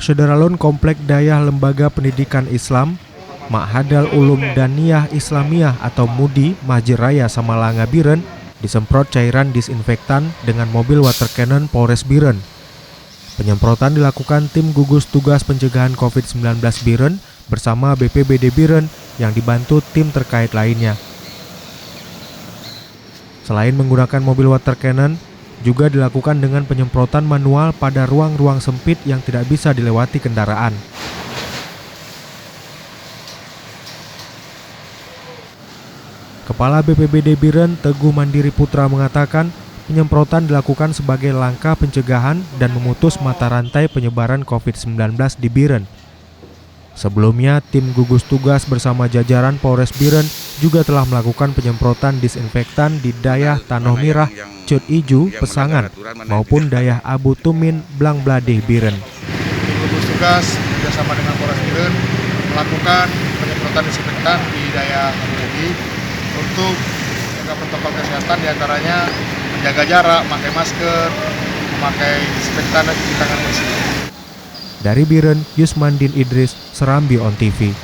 Syederalun Komplek Dayah Lembaga Pendidikan Islam, Ma'hadal Ulum Daniyah Islamiyah atau MUDI, Masjid Raya Samalanga Biren, disemprot cairan disinfektan dengan mobil water cannon Polres Biren. Penyemprotan dilakukan tim gugus tugas pencegahan COVID-19 Biren bersama BPBD Biren yang dibantu tim terkait lainnya. Selain menggunakan mobil water cannon, juga dilakukan dengan penyemprotan manual pada ruang-ruang sempit yang tidak bisa dilewati kendaraan. Kepala BPBD Biren, Teguh Mandiri Putra mengatakan, penyemprotan dilakukan sebagai langkah pencegahan dan memutus mata rantai penyebaran COVID-19 di Biren. Sebelumnya, tim gugus tugas bersama jajaran Polres Biren juga telah melakukan penyemprotan disinfektan di Dayah Tanoh Mirah, Cut Iju, Pesangan, maupun Dayah Abu Tumin, Blangbladeh, Biren. Tim gugus tugas bersama dengan Polres Biren melakukan penyemprotan disinfektan di Dayah Abu untuk menjaga protokol kesehatan, diantaranya menjaga jarak, memakai masker, memakai disinfektan dan cuci tangan bersih. Dari Biren, Yusmandin Idris, Serambi On TV.